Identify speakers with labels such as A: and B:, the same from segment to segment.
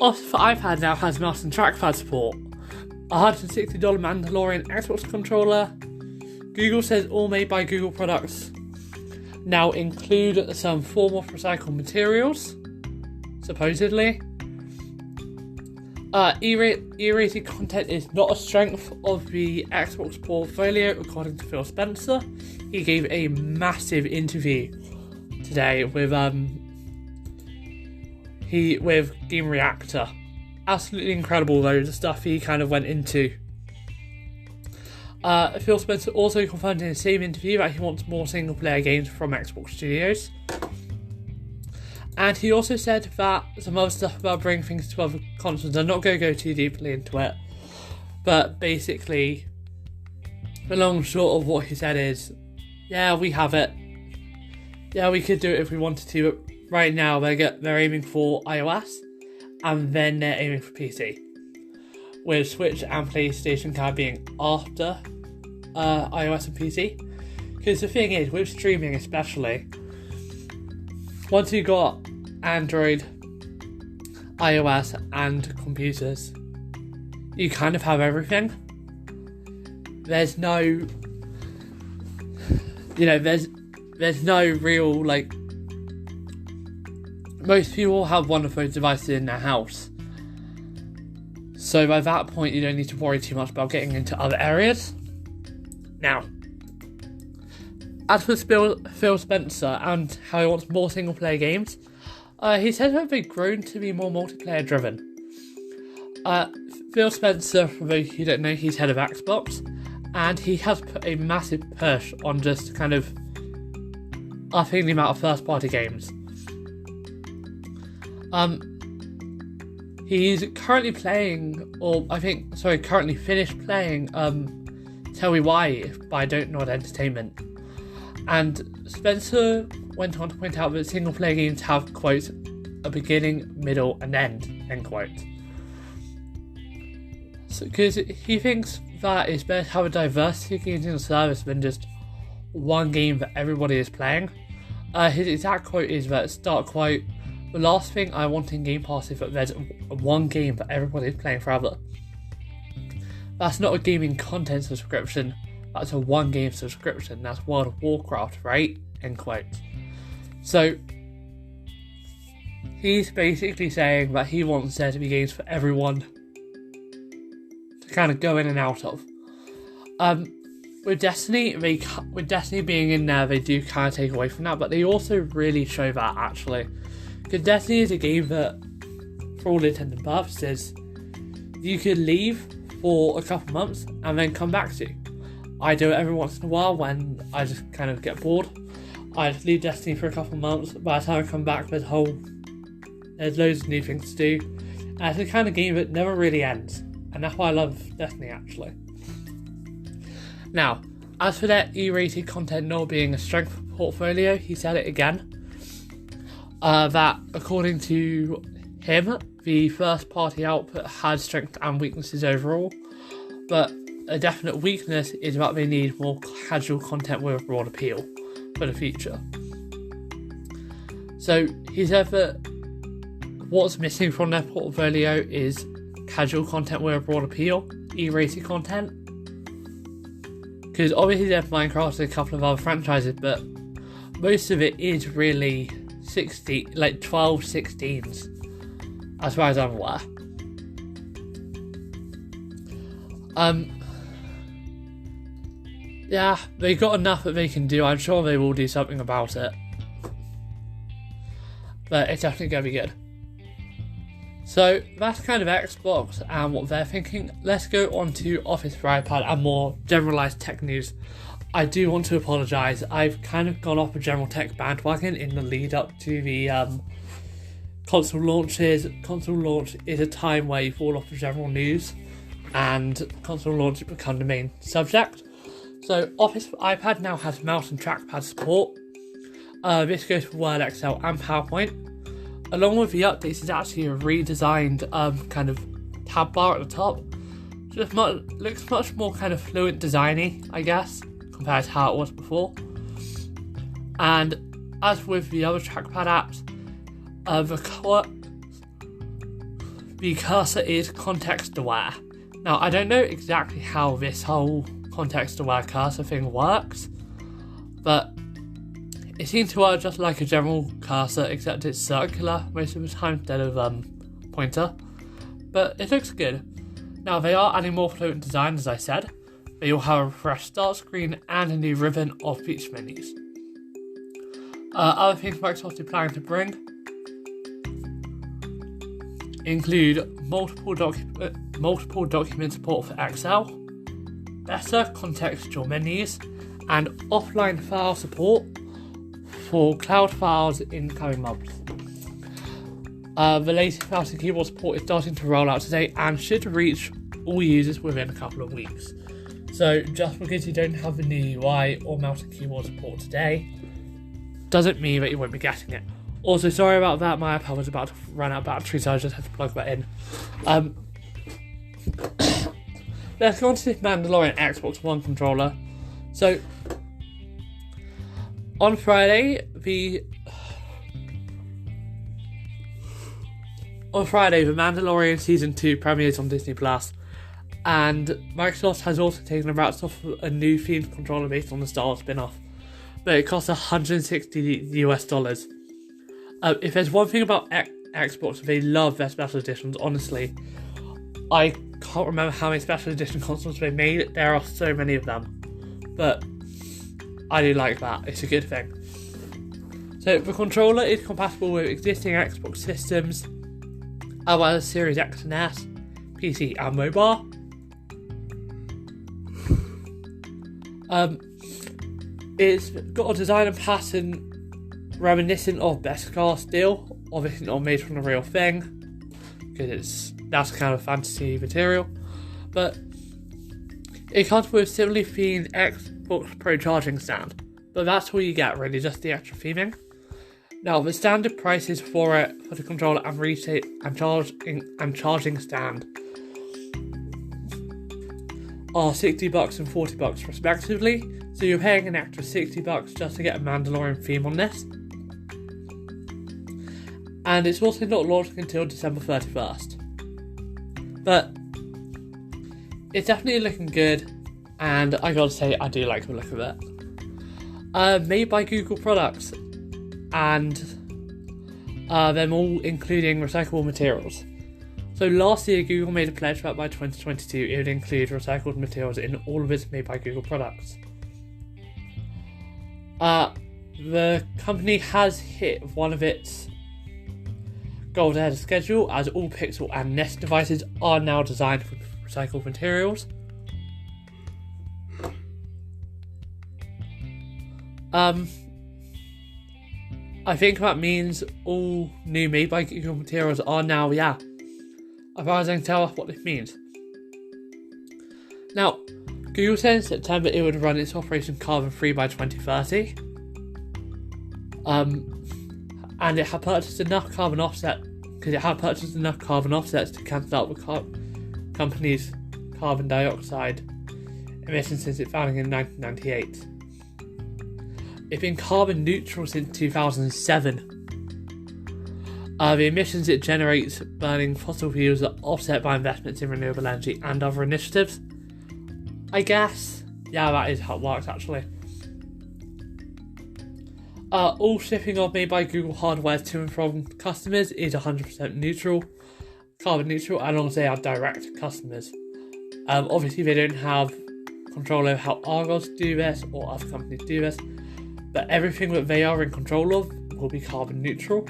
A: Office for iPad now has mouse and trackpad support. $160 Mandalorian Xbox controller. Google says all made by Google products now include some form of recycled materials, supposedly. E-rated content is not a strength of the Xbox portfolio, according to Phil Spencer. He gave a massive interview today with Game Reactor. Absolutely incredible, though, the stuff he kind of went into. Phil Spencer also confirmed in the same interview that he wants more single-player games from Xbox Studios. And he also said that some other stuff about bringing things to other consoles, I'm not going to go too deeply into it, but basically, the long and short of what he said is, yeah, we have it. Yeah, we could do it if we wanted to, but right now they're aiming for iOS, and then they're aiming for PC. With Switch and PlayStation kind of being after iOS and PC. Because the thing is, with streaming especially, once you got Android, iOS, and computers, you kind of have everything. There's no, there's no real, most people have one of those devices in their house. So by that point, you don't need to worry too much about getting into other areas. Now, as for Phil Spencer and how he wants more single-player games, he says that they've grown to be more multiplayer-driven. Phil Spencer, for those who don't know, he's head of Xbox, and he has put a massive push on just kind of upping the amount of first-party games. He's currently playing, currently finished playing Tell Me Why by Don't Nod Entertainment. And Spencer went on to point out that single player games have, quote, a beginning, middle, and end quote. Because he thinks that it's better to have a diversity of games in the service than just one game that everybody is playing. His exact quote is that, start quote, the last thing I want in Game Pass is that there's one game that everybody is playing forever. That's not a gaming content subscription, that's a one game subscription. That's World of Warcraft, right? End quote. So, he's basically saying that he wants there to be games for everyone to kind of go in and out of. With Destiny being in there, they do kind of take away from that, but they also really show that, actually. Because Destiny is a game that, for all intents and purposes, you could leave for a couple months and then come back to. I do it every once in a while when I just kind of get bored. I just leave Destiny for a couple months. By the time I come back, there's loads of new things to do. And it's the kind of game that never really ends. And that's why I love Destiny, actually. Now, as for that E-rated content not being a strength of the portfolio, he said it again. That, according to him, the first-party output had strengths and weaknesses overall, but a definite weakness is that they need more casual content with a broad appeal for the future. So, he said that what's missing from their portfolio is casual content with a broad appeal, E-rated content, because obviously there's Minecraft and a couple of other franchises, but most of it is really 12, 16s, as far as I'm aware. Yeah, they got enough that they can do. I'm sure they will do something about it. But it's definitely going to be good. So, that's kind of Xbox and what they're thinking. Let's go on to Office for iPad and more generalised tech news. I do want to apologise. I've kind of gone off a general tech bandwagon in the lead up to the console launches. Console launch is a time where you fall off the general news and console launch become the main subject. So Office for iPad now has mouse and trackpad support. This goes for Word, Excel and PowerPoint. Along with the updates is actually a redesigned kind of tab bar at the top. Just looks much more kind of fluent designy, I guess, compared to how it was before. And as with the other trackpad apps, the cursor is context aware. Now, I don't know exactly how this whole context aware cursor thing works, but it seems to work just like a general cursor, except it's circular most of the time instead of pointer. But it looks good. Now, they are adding more fluent design, as I said. They will have a refreshed start screen and a new ribbon of feature menus. Other things Microsoft is planning to bring include multiple document support for Excel, better contextual menus, and offline file support for cloud files in coming months. The latest mouse and keyboard support is starting to roll out today and should reach all users within a couple of weeks. So just because you don't have the new UI or mouse and keyboard support today doesn't mean that you won't be getting it. Also, sorry about that, my iPad was about to run out of battery, so I just had to plug that in. Let's go on to this Mandalorian Xbox One controller. So, on Friday, the Mandalorian Season 2 premieres on Disney+, and Microsoft has also taken the rights off a new themed controller based on the Star Wars spin-off, but it costs $160 US. If there's one thing about Xbox, they love their special editions, honestly. I can't remember how many special edition consoles they made, there are so many of them, but I do like that, it's a good thing. So the controller is compatible with existing Xbox systems, as well as Series X and S, PC and mobile. It's got a design and pattern reminiscent of Beskar steel, obviously not made from the real thing, because that's kind of fantasy material, but it comes with similarly themed Xbox Pro charging stand, but that's all you get really, just the extra theming. Now, the standard prices for the controller and charging stand are $60 and $40 respectively, so you're paying an extra $60 just to get a Mandalorian theme on this. And it's also not launching until December 31st. But it's definitely looking good, and I gotta say, I do like the look of it. Made by Google products, and them all including recyclable materials. So last year, Google made a pledge that by 2022 it would include recycled materials in all of its Made by Google products. The company has hit one of its goals ahead of schedule, as all Pixel and Nest devices are now designed with recycled materials. I think that means all new Made by Google materials are now, as far as I can tell, what this means. Now, Google said in September it would run its operation carbon-free by 2030. And it had purchased enough carbon offsets to cancel out the company's carbon dioxide emissions since its founding in 1998. It's been carbon neutral since 2007. The emissions it generates burning fossil fuels are offset by investments in renewable energy and other initiatives. I guess, that is how it works actually. All shipping of Made by Google hardware to and from customers is 100% carbon neutral, as long as they are direct customers. Obviously they don't have control over how Argos do this or other companies do this, but everything that they are in control of will be carbon neutral.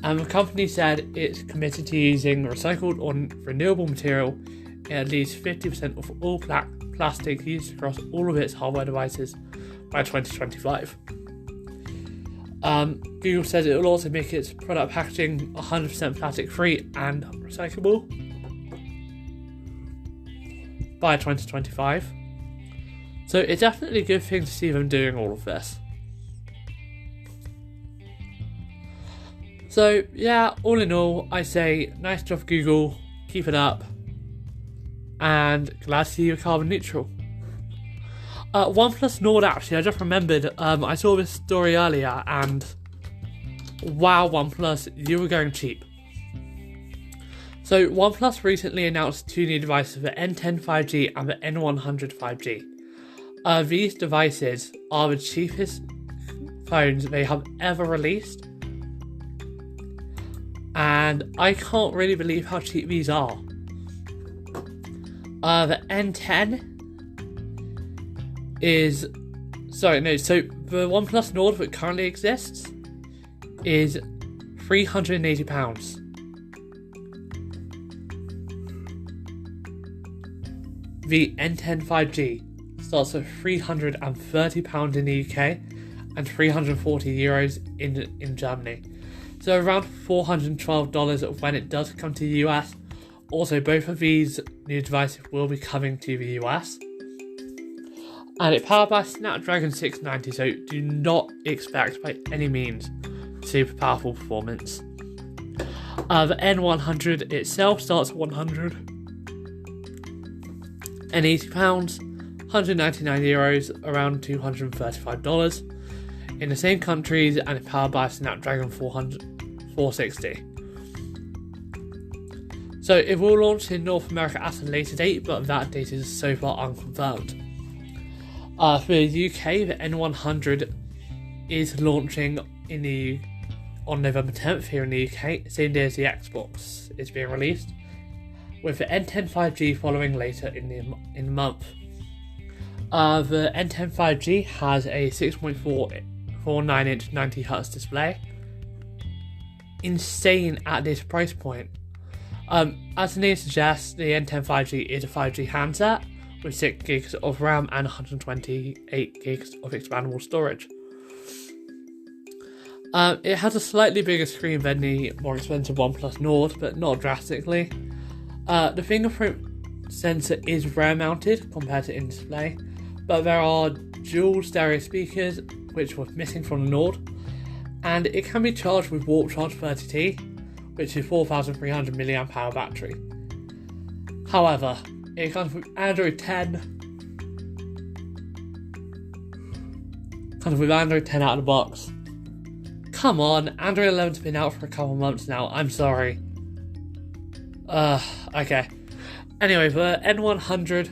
A: And the company said it's committed to using recycled or renewable material in at least 50% of all plastic used across all of its hardware devices by 2025. Google says it will also make its product packaging 100% plastic free and recyclable by 2025. So it's definitely a good thing to see them doing all of this. So all in all, I say nice job Google, keep it up, and glad to see you're carbon neutral. Oneplus Nord, actually, I just remembered, I saw this story earlier, and wow, Oneplus, you were going cheap. So OnePlus recently announced two new devices, the N10 5G and the N100 5G. These devices are the cheapest phones they have ever released, and I can't really believe how cheap these are. The N10 is... so the OnePlus Nord that currently exists is £380. The N10 5G starts at £330 in the UK and €340 in Germany. So around $412 when it does come to the US. Also, both of these new devices will be coming to the US. And it's powered by Snapdragon 690, so do not expect by any means super powerful performance. The N100 itself starts at £180, €199, around $235 in the same countries, and it's powered by Snapdragon 460. So it will launch in North America at a later date, but that date is so far unconfirmed. For the UK, the N100 is launching on November 10th here in the UK, same day as the Xbox is being released, with the N10 5G following later in the month. The N10 5G has a 6.49 inch 90Hz display. Insane at this price point. As the name suggests, the N10 5G is a 5G handset with 6 gigs of RAM and 128 gigs of expandable storage. It has a slightly bigger screen than the more expensive OnePlus Nord, but not drastically. The fingerprint sensor is rear mounted compared to in-display, but there are dual stereo speakers which was missing from the Nord, and it can be charged with Warp Charge 30T, which is 4,300 mAh battery. However, it comes with Android 10. Comes with Android 10 out of the box. Come on, Android 11's been out for a couple months now. I'm sorry. Okay. Anyway, the N100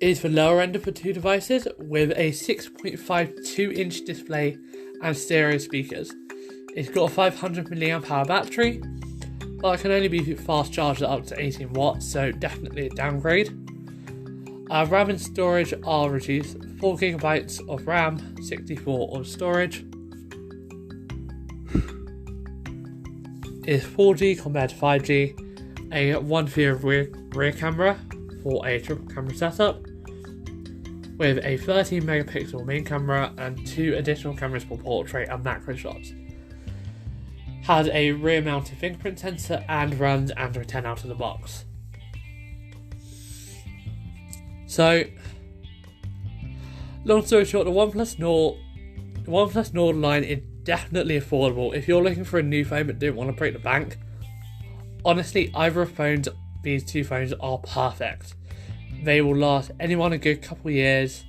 A: is the lower end of the two devices with a 6.52 inch display and stereo speakers. It's got a 500 mAh battery, but it can only be fast charged up to 18 watts, so definitely a downgrade. RAM and storage are reduced, 4GB of RAM, 64 of storage. Is 4G compared to 5G, a 1 rear camera for a triple camera setup, with a 13 megapixel main camera and 2 additional cameras for portrait and macro shots. Has a rear mounted fingerprint sensor and runs Android 10 out of the box. So, long story short, the OnePlus Nord line is definitely affordable. If you're looking for a new phone but don't want to break the bank, honestly, either of these two phones are perfect. They will last anyone a good couple years.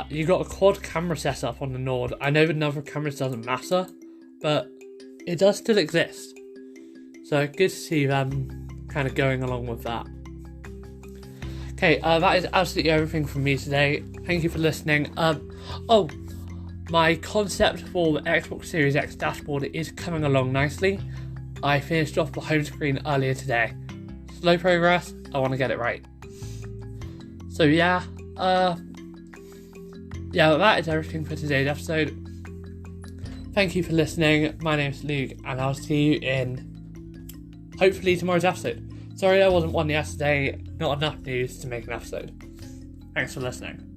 A: You got a quad camera setup on the Nord. I know the number of cameras doesn't matter, but it does still exist. So good to see them kind of going along with that. Okay, that is absolutely everything from me today. Thank you for listening. My concept for the Xbox Series X dashboard is coming along nicely. I finished off the home screen earlier today. Slow progress, I want to get it right. So that is everything for today's episode. Thank you for listening. My name is Luke, and I'll see you in hopefully tomorrow's episode. Sorry there wasn't one yesterday, not enough news to make an episode. Thanks for listening.